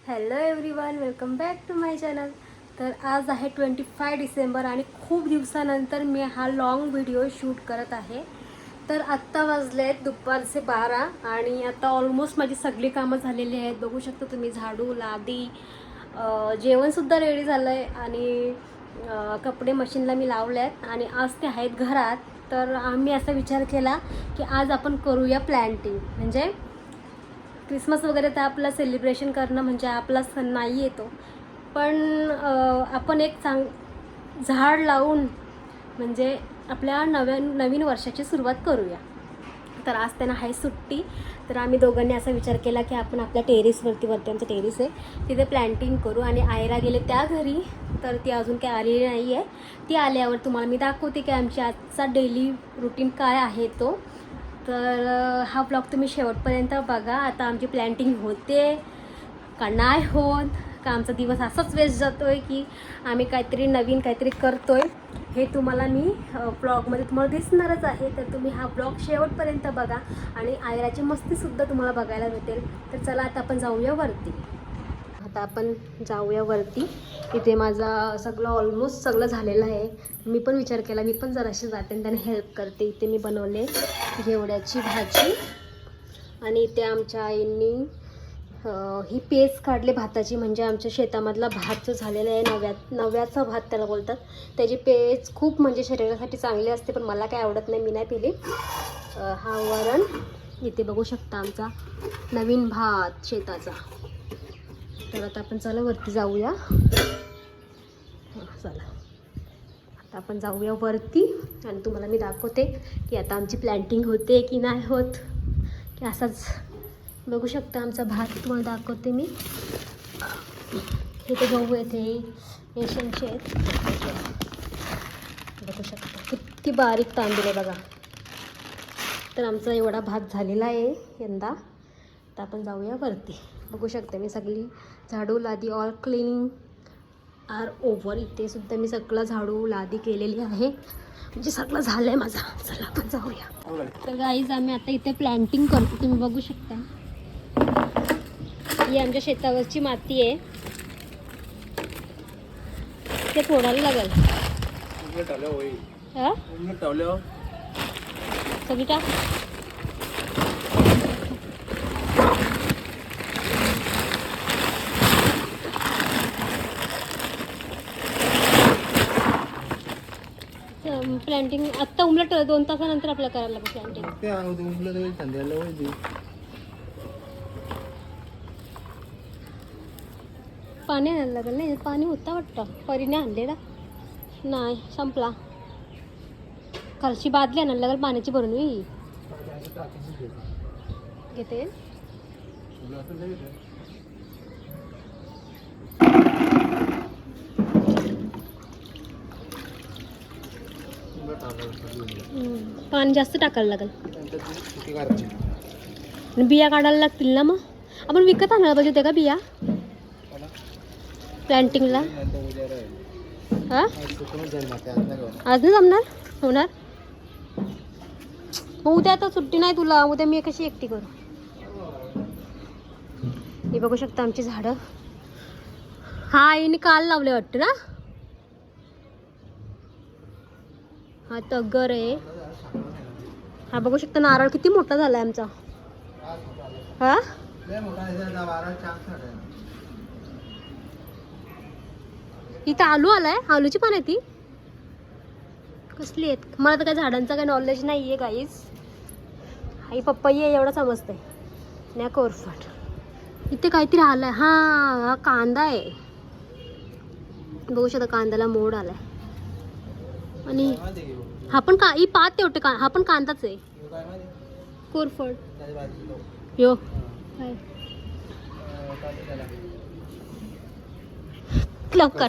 Hello everyone, welcome back to my channel. तर आज आहे 25 डिसेंबर आणि खूप दिवसानंतर मी हा लॉंग व्हिडिओ शूट करत आहे. तर आत्ता वाजले आहेत दुपारचे 12 आणि आता ऑलमोस्ट माझी सगळी कामं झालेली आहेत. बघू शकता तुम्ही, झाडू, लादी, जेवणसुद्धा रेडी झालं आहे आणि कपडे मशीनला मी लावले आहेत आणि आज ते आहेत घरात. तर आम्ही असा विचार केला की आज आपण करूया प्लॅन्टिंग. म्हणजे क्रिसमस वगैरे तर आपलं सेलिब्रेशन करणं म्हणजे आपला सण नाही येतो, पण आपण एक झाड लावून म्हणजे आपल्या नवीन वर्षाची सुरुवात करूया. तर आज त्यांना आहे सुट्टी, तर आम्ही दोघांनी असा विचार केला की आपण आपल्या टेरेसवरती आमचं टेरेस आहे तिथे प्लॅन्टिंग करू. आणि आयरा गेले त्या घरी, तर ती अजून काही आलेली नाही आहे. ती आल्यावर तुम्हाला मी दाखवते की आमची आजचा डेली रुटीन काय आहे तो. तर हा ब्लॉग तुम्ही शेवटपर्यंत बघा. आता आमची प्लॅन्टिंग होते का नाही होत, का आमचा दिवस असाच वेस्ट जातो आहे की आम्ही काहीतरी नवीन काहीतरी करतो आहे, हे तुम्हाला मी ब्लॉगमध्ये तुम्हाला दिसणारच आहे. तर तुम्ही हा ब्लॉग शेवटपर्यंत बघा आणि आयराची मस्तीसुद्धा तुम्हाला बघायला भेटेल. तर चला आता आपण जाऊया वरती. इथे माझा सगळं ऑलमोस्ट सगळं झालेलं आहे. मी पण विचार केला मी पण जराशी जाते आणि त्याने हेल्प करते. इथे मी बनवले घेवड्याची भाजी आणि इथे आमच्या आईंनी ही पेज काढले भाताची. म्हणजे आमच्या शेतामधला भात जो झालेला आहे, नव्याचा भात त्याला बोलतात, त्याची पेज खूप म्हणजे शरीरासाठी चांगली असते, पण मला काय आवडत नाही, मी नाही पिली. हा वरण इथे बघू शकता, आमचा नवीन भात शेताचा. तर आता आपण चला वरती जाऊया. चला आता आपण जाऊया वरती आणि तुम्हाला मी दाखवते की आता आमची प्लॅन्टिंग होते की नाही होत, की असाच. बघू शकता आमचा भात तुम्हाला दाखवते मी. हे तर गहू येते रेशनचे आहेत. बघू शकता किती बारीक तांदूळ आहे बघा. तर आमचा एवढा भात झालेला आहे यंदा. तर आपण जाऊया वरती. बघू शकते मी सगळी झाडू लादी ऑल क्लिनिंग आर ओव्हर. इथे सुद्धा मी सगळं झाडू लादी केलेली आहे, म्हणजे सगळं झालं आहे माझं. चला आपण जाऊया. तर गाईज आम्ही आता इथे प्लॅन्टिंग करतो, तुम्ही बघू शकता. ही आमच्या शेतावरची माती आहे, ते फोडायला लागेल. हां सगळी टाक. प्लॅन्टिंग आत्ता उमलट 2 तासानंतर आपल्याला करायला लागेल प्लॅन्टिंग. पाणी आणायला लागेल. नाही पाणी होता वाटतं, परीने आणलेला नाही, संपला. खालची बादली आणायला लागेल पाण्याची भरून. मी घेते. पाणी जास्त टाकायला लागेल. बिया काढायला लागतील ना, मग आपण विकत आणायला पाहिजे होते का बिया प्लॅन्टिंगला? हां आज नाही जमणार, होणार मग उद्या. आता सुट्टी नाही तुला, उद्या मी कशी एकटी करू. हे बघू शकता आमची झाडं. हा आईने काल लावले वाटतं ना. हा तगर आहे. हा बघू शकता नारळ किती मोठा झाला आहे आमचा. हा इथं आलू आलाय, आलूची पान आहे ती कसली आहेत. मला तर काय झाडांचं काय नॉलेज नाही आहे गाईज. आई पप्पाई आहे एवढं समजतंय नाही. कोरफड इथे काहीतरी आलंय. हा कांदा आहे, बघू शकता कांद्याला मोड आलाय. आणि हा पण ही पात तेवढे हा पण कांदाच आहे. कोरफड यो लवकर.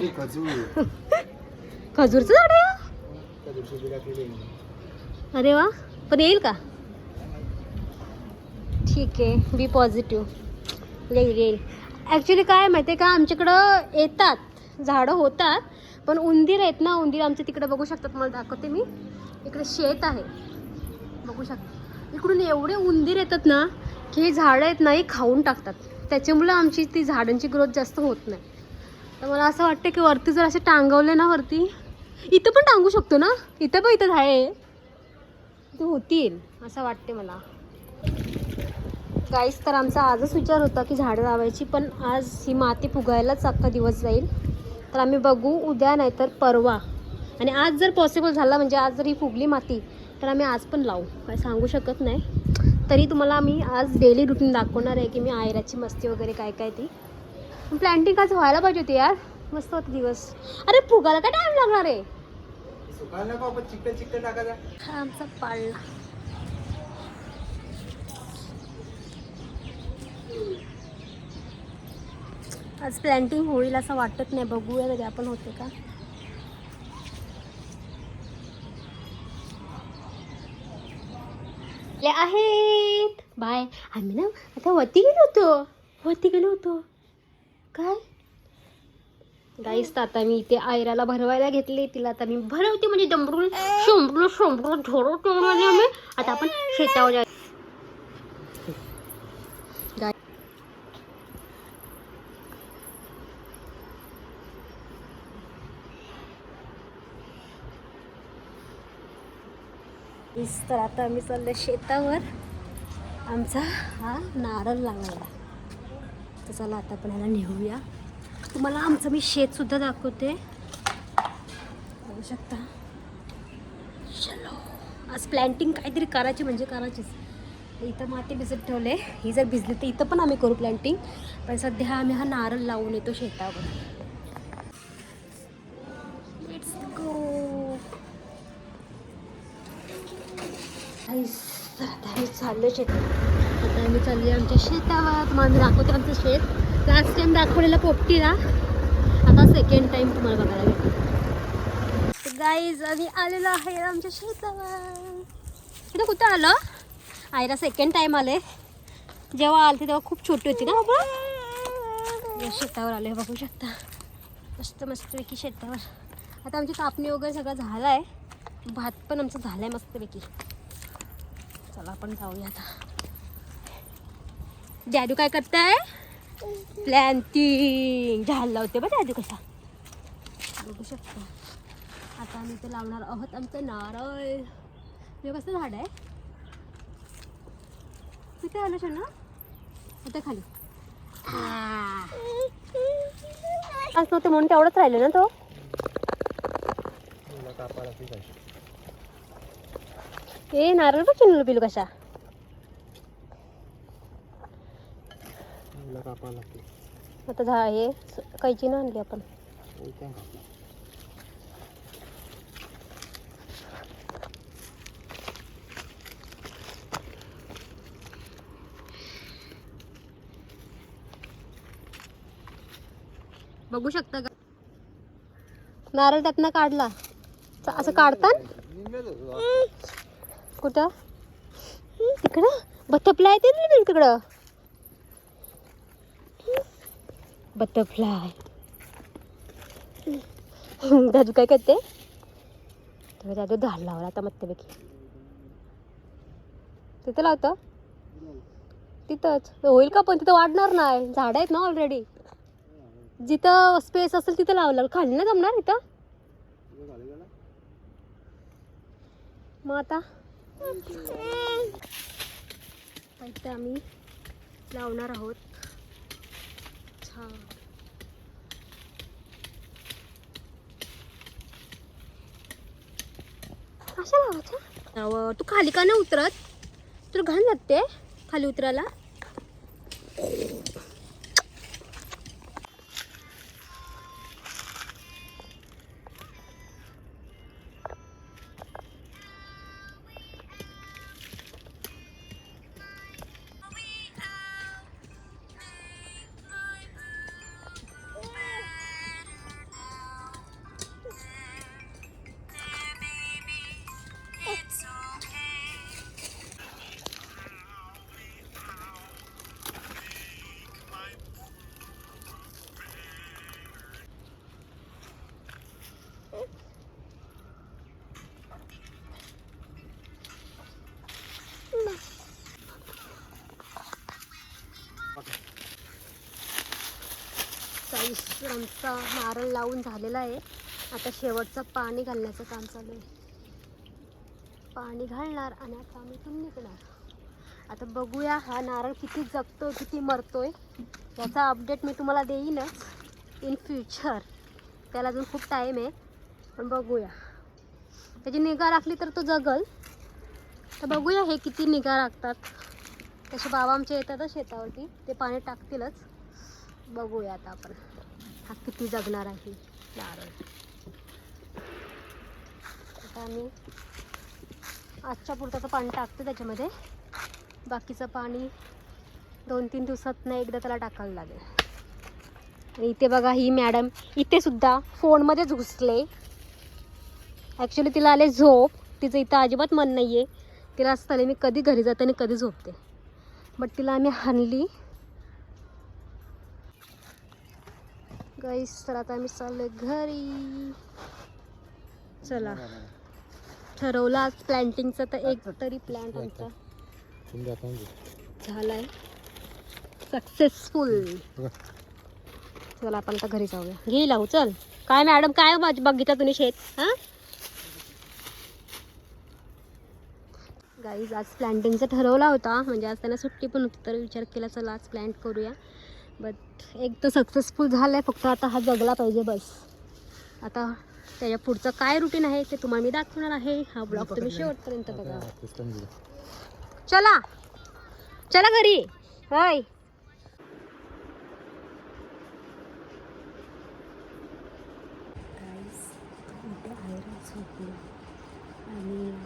खजूरचं झाड आहे. अरे वा, पण येईल का? ठीक आहे, बी पॉझिटिव्ह. येईल. ॲक्च्युली काय माहिती आहे का, आमच्याकडं येतात झाडं होतात, पण उंदीर आहेत ना. उंदीर आमच्या तिकडे बघू शकतात, मला दाखवते मी. इकडे शेत आहे, बघू शकता. इकडून एवढे उंदीर येतात ना की हे झाडं आहेत ना, हे खाऊन टाकतात. त्याच्यामुळे आमची ती झाडांची ग्रोथ जास्त होत नाही. तर मला असं वाटतं की वरती जर असे टांगवले ना, वरती इथं पण टांगू शकतो ना, इथं पण इथं आहे ते होतील असं वाटते मला. गाईस, तर आमचा आजच विचार होता की झाडं लावायची, पण आज ही माती फुगायलाच अख्खा दिवस जाईल. तर आम्ही बघू उद्या नाही तर परवा, आणि आज जर पॉसिबल झाला म्हणजे आज जर ही फुगली माती तर आम्ही आज पण लावू, काय सांगू शकत नाही. तरी तुम्हाला मी आज डेली रुटीन दाखवणार आहे की मी आयराची मस्ती वगैरे काय काय ती. प्लॅन्टिंग आज व्हायला पाहिजे होती यार, मस्त होता दिवस. अरे फुगायला काय टाइम लागणार आहे, चिकन टाकायचा. हा आमचा पाळला. आज प्लॅन्टिंग होईल असं वाटत नाही, बघूया तरी आपण होते का. आहेत बाय. आम्ही ना आता वरती गेलो होतो काय गाईस. तर आता मी इथे आयराला भरवायला घेतली, तिला आता मी भरवते म्हणजे दंबरून शोंबरून ढोरवतो म्हणजे आम्ही. आता आपण शेतावर जाऊ. तर आता आम्ही चाललो शेतावर आमचा हा नारळ लावायला. तर चला आता आपण ह्याला नेऊया. तुम्हाला आमचं मी शेतसुद्धा दाखवते, बघू शकता. चलो, आज प्लॅन्टिंग काहीतरी करायची म्हणजे करायचीच. इथं माती भिजत ठेवले, ही जर भिजली तर इथं पण आम्ही करू प्लॅन्टिंग. पण सध्या आम्ही हा नारळ लावून येतो शेतावर. Let's go. आता आम्ही चाललो शेतात. आता आम्ही चाललो आमच्या शेतावर. तुम्हाला मी दाखवते आमचं शेत. लास्ट टाइम दाखवलेला पोपटीला, आता सेकंड टाइम तुम्हाला बघायला भेटेल. गाईज, आम्ही आलेलो आहे आमच्या शेतावर. इथं कुठं आलं आयरा, सेकंड टाइम आले. जेव्हा आलते तेव्हा खूप छोटी होती ना बाबा. शेतावर आले, बघू शकता. मस्तपैकी शेतावर. आता आमची कापणी वगैरे सगळं झालं आहे. भात पण आमचं झालं आहे मस्तपैकी. चला आपण जाऊया आता. डॅडू काय करताय? प्लॅन्टिंग झाड लावते बा डॅडू कसा, बघू शकता. आता आम्ही इथे लावणार आहोत आमचं नारळ. हे कसं झाड आहे, तिथे आलं ना आता खाली. आज नव्हते म्हणून तेवढंच राहिलं ना. तो ए नारळ बघ चिनलं पिलू कशा. आता हे कैची ना आणली आपण. बघू शकता का नारळ त्यातनं काढला. असं काढतात कुठं, तिकडं बटरफ्लाय ते नाही तिकडं. बटरफ्लाय. दादू काय करते, दादू झाड लावला आता मस्तपैकी. तिथं लावतं, तिथंच होईल का, पण तिथं वाढणार नाही, झाड आहेत ना ऑलरेडी. जिथं स्पेस असेल तिथं लावलं, खाली नाही जमणार इथं. मग आता इथं आम्ही लावणार आहोत. छान. अशा लावायच्या. तू खाली का नाही उतरत, तुला घाण लागते खाली उतरायला. गाईस आमचा नारळ लावून झालेला आहे. आता शेवटचं पाणी घालण्याचं काम चालू आहे. पाणी घालणार आणि आता आम्ही इथून निघणार. आता बघूया हा नारळ किती जगतोय किती मरतोय याचा अपडेट मी तुम्हाला देईनच इन फ्युचर. त्याला अजून खूप टाईम आहे, पण बघूया. त्याची निगा राखली तर तो जगल. तर बघूया हे किती निगा राखतात. तसे बाबा आमचे येतातच शेतावरती, ते पाणी टाकतीलच. बघूया आता आपण हा किती जगणार आहे नारळ. आता आम्ही आजच्या पुरतं पाणी टाकतो त्याच्यामध्ये. बाकीचं पाणी 2-3 दिवसात एकदा त्याला टाकायला लागेल. आणि इथे बघा ही मॅडम इथे सुद्धा फोनमध्येच घुसले. ॲक्च्युली तिला आले झोप. तिचं इथं अजिबात मन नाही आहे. तिला असं झालं मी कधी घरी जाते आणि कधी झोपते. बट तिला आम्ही हाणली. गाईस तर आता आम्ही चाललो घरी. चला ठरवलं आज प्लॅन्टिंगचं, तर एक तरी प्लॅन्ट आमचा झालाय सक्सेसफुल. चला आपण आता घरी जाऊया. घे लावू चल. काय मॅडम काय बघितलं तुम्ही शेत? हां गाईज आज प्लॅन्टिंगचं ठरवला होता, म्हणजे आज त्यांना सुट्टी पण होती, तर विचार केला चला आज प्लॅन्ट करूया. बट एक तर सक्सेसफुल झालं आहे, फक्त आता हा जगला पाहिजे बस. आता त्याच्या पुढचं काय रुटीन आहे ते तुम्हाला मी दाखवणार आहे. हा ब्लॉग तुम्ही शेवटपर्यंत बघा. चला चला घरी. होय झोपली आणि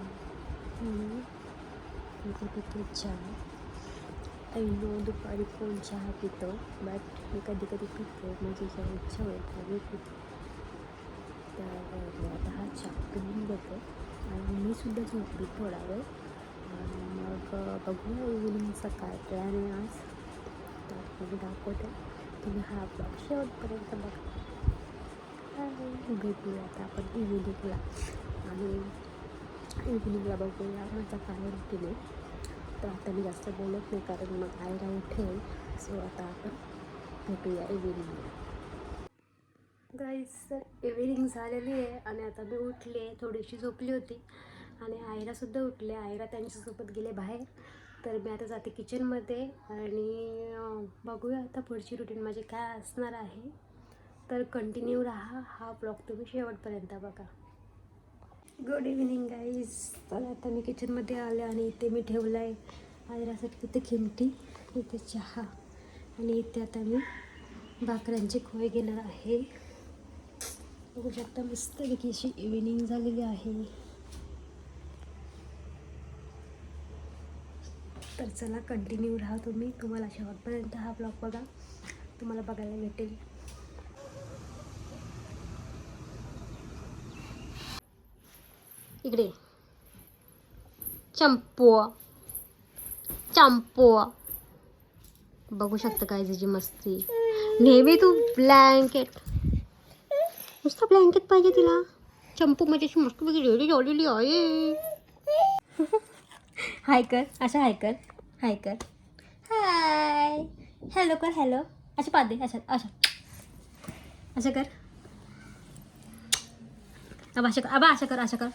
पितो चहा. ऐनो दुपारी कोण चहा पितो, बट मी कधी कधी पितो. माझी जेव्हा इच्छा होईल मी पितो. तर आता हा चहा पिऊन देतो आणि मी सुद्धा झोपली थोडा वेळ. मग बघूया इव्हिनिंगचा काय प्लॅन आहे आज, तर मी दाखवते. तुम्ही हा ब्लॉग शेवटपर्यंत बघा. भेटूया आता आपण इव्हिनिंगला. आणि इव्हिनिंगला बघूया माझा काय रुटीन आहे. तर आता मी जास्त बोलत नाही कारण मग आईला उठेल. सो आता आपण भेटूया इव्हिनिंगला. गाईस तर इव्हिनिंग झालेली आहे आणि आता मी उठली आहे. थोडीशी झोपली होती आणि आईरासुद्धा उठले. आईरा त्यांच्यासोबत गेले बाहेर. तर मी आता जाते किचनमध्ये आणि बघूया आता पुढची रुटीन माझी काय असणार आहे. तर कंटिन्यू राहा. हा ब्लॉग तुम्ही शेवटपर्यंत बघा. Good evening guys. तर आता मी किचनमध्ये आले आणि इथे मी ठेवलं आहे आयरासाठी इथे खिमटी, इथे चहा आणि इथे आता मी भाकऱ्यांचे खोय घेणार आहे. बघू शकता मस्तपैकी अशी इव्हिनिंग झालेली आहे. तर चला कंटिन्यू राहा तुम्ही. तुम्हाला शेवटपर्यंत हा ब्लॉग बघा, तुम्हाला बघायला भेटेल. इकडे चंपू चंपू बघू शकता काय त्याची मस्ती. नेहमी तू ब्लँकेट, नुसतं ब्लँकेट पाहिजे तिला. चंपू म्हणजे मस्त वेगळी जोडलेली आहे. हाय कर, अशा हाय कर, हाय कर, हाय, हॅलो कर, हॅलो. अशा पाहते, अशा अशा अशा कर. आबा अशा कर, आबा अशा कर, अशा कर.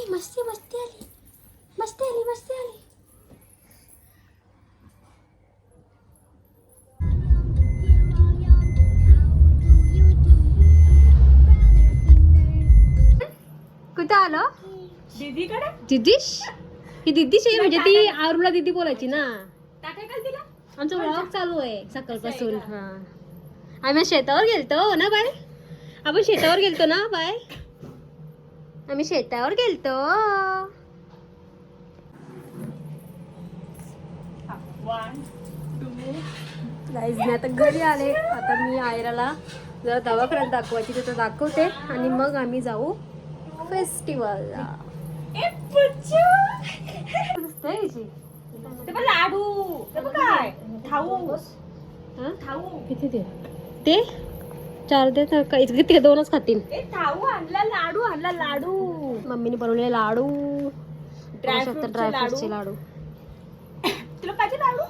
मस्ती मस्ती आली, मस्ती आली, मस्ती आली. कुठं आलो? दीदीकडे. दीदीश ही दीदीश आहे, म्हणजे ती आरूला दीदी बोलायची ना. आमचा व्लॉग चालू आहे सकाळपासून. हा आम्ही शेतावर गेलतो ना बाय. आपण शेतावर गेलतो ना बाय. आम्ही शेतावर गेलतो. गाईज मी आता घरी आले. आता मी आयराला जरा दवाखान्यात दाखवायची तिथं दाखवते आणि मग आम्ही जाऊ फेस्टिवलला. लाडू काय किती ते 4 दे तर काही ते 2च खातील. थाऊ आणला, लाडू आणला, लाडू मम्मीने बनवलेले लाडू, ड्रायफ्रूटचे ड्रायफ्रूटचे लाडू. तुला पाहिजे लाडू?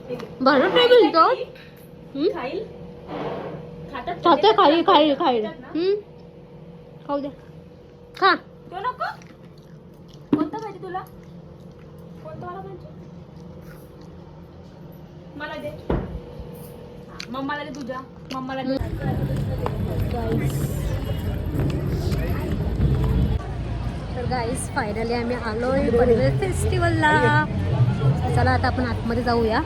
भरत नाही बोलतो. खाईल खातात खाते खाईल खाईल खाईल. खाऊ दे. खा. तो नको. कोणता पाहिजे तुला? कोणता वाला पाहिजे? मला दे. मम्माला दे तुझ्या. मम्माला दे. तर गाईस फायनली आम्ही आलोय पनवेल फेस्टिवलला. चला आता आपण आतमध्ये जाऊया.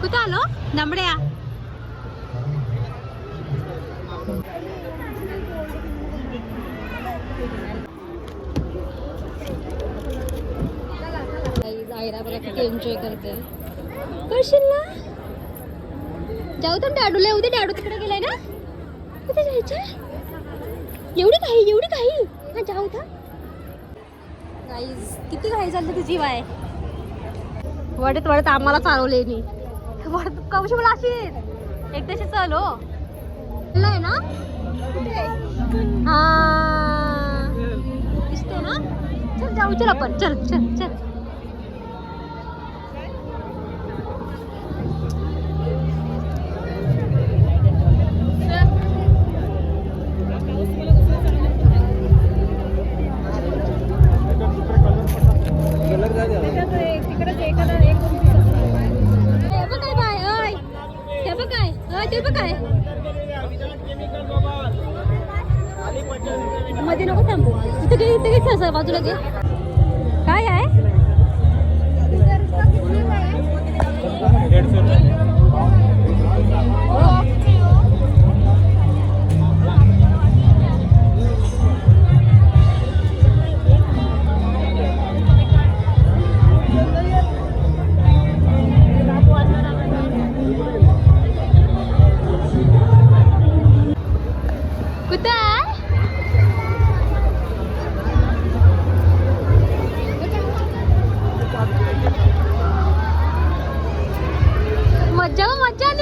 कुठे आलो? दमड्या. आयरा बघा किती एन्जॉय करते. करशील ना? जाऊ तर डॅडूला येऊ दे. डॅडू तिकडे गेलाय ना. कुठे जायचं? एवढी काही हा जाऊ तर. गाईज किती घाई झाली तुझी वाय. वाढत वाढत आम्हाला चालवले मी. वाढत कवशी मला अशी एकदाशी चालव आहे ना. हा दिसते ना. चल जाऊ. चल आपण. चल चल चल. मध्ये नको थांबू. इथे घे बाजूला घे. काय आहे?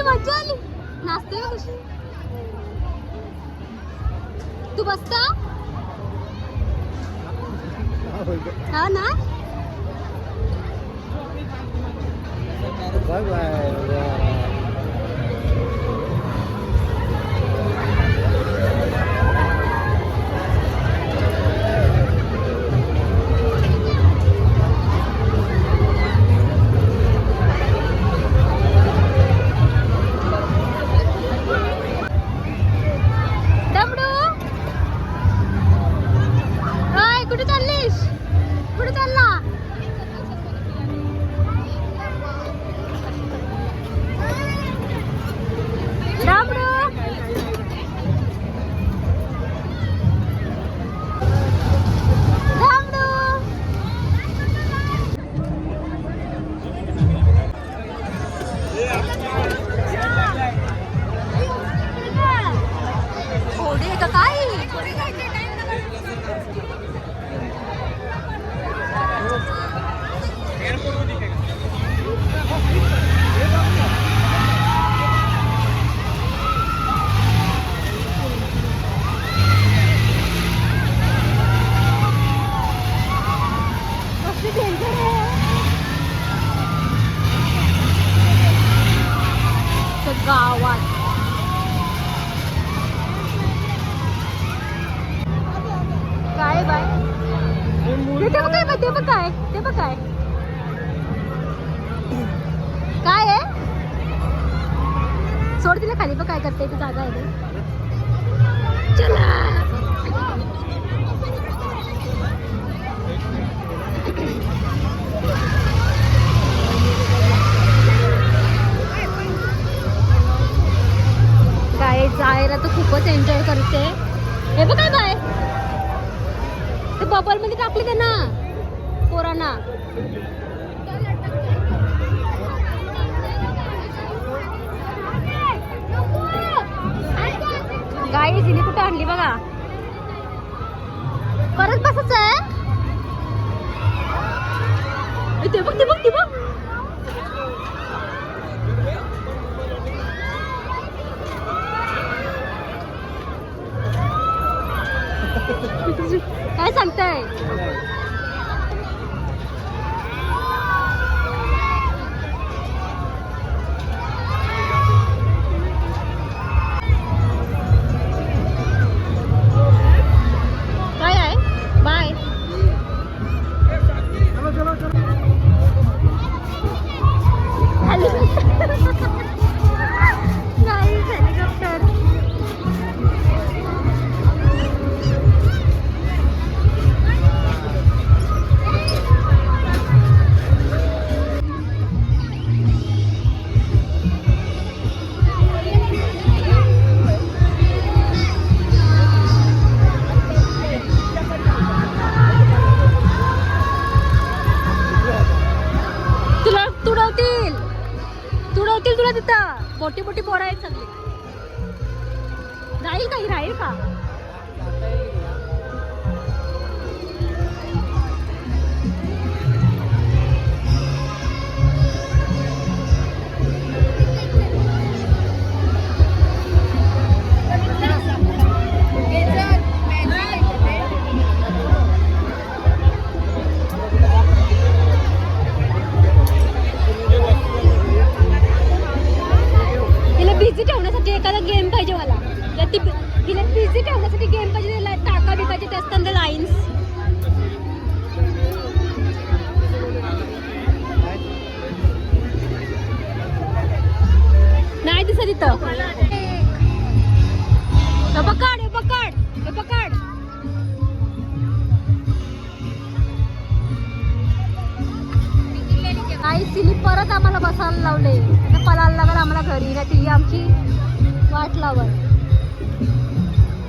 मज्जा आली. नाचते कशी. तू बसता हा ना. गावात काय बाय. ते बघ काय काय आहे. सोड तिला खाली. बघ काय करते. ती जागा आहे. चला काय. जायला तर खूपच एन्जॉय करते. हे बघ काय बाय. ते बबल मध्ये टाकले ते ना पोरांना. गाई तिने कुठे आणली बघा. परत बसच आहे. ते बघ. काय सांगताय. बसवतील तुला तिथं. मोठी मोठी पोरं आहेत सगळे. जाईल का ही राहील का? तिला बिझी ठेवण्यासाठी एखादा गेम पाहिजे मला. तिला बिझी ठेवण्यासाठी गेम पाहिजे. तिला टाका बिकायचे ते असतात ना लाईन्स. नाही दिसत इथं. हे पकड, हे पकड, हे पकड. आई तिने परत आम्हाला बसायला लावले. आता पळायला लागल आम्हाला घरी. ना ती आमची वाट लावल.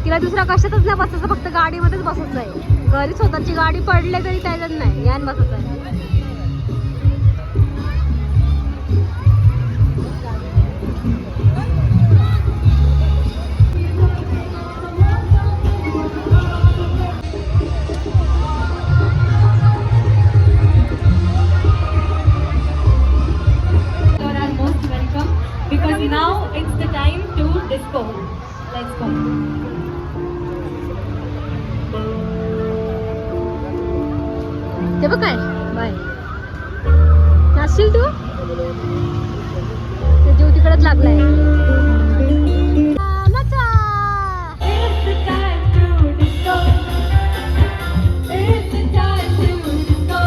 तिला दुसऱ्या कशातच नाही बसायचं, फक्त गाडीमध्येच बसायचं आहे. घरी स्वतःची गाडी पडले तरी त्याच्यात नाही, यान बसायचं आहे. Because now it's the time to disco. Let's go. ते बघ काय बाय नाचशील तू. ते जीव तिकडेच लागलाय. नाचा. It's the time to disco. It's the time to disco.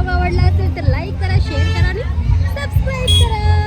आवडला असेल तर लाईक करा, शेअर करा आणि सबस्क्राईब करा.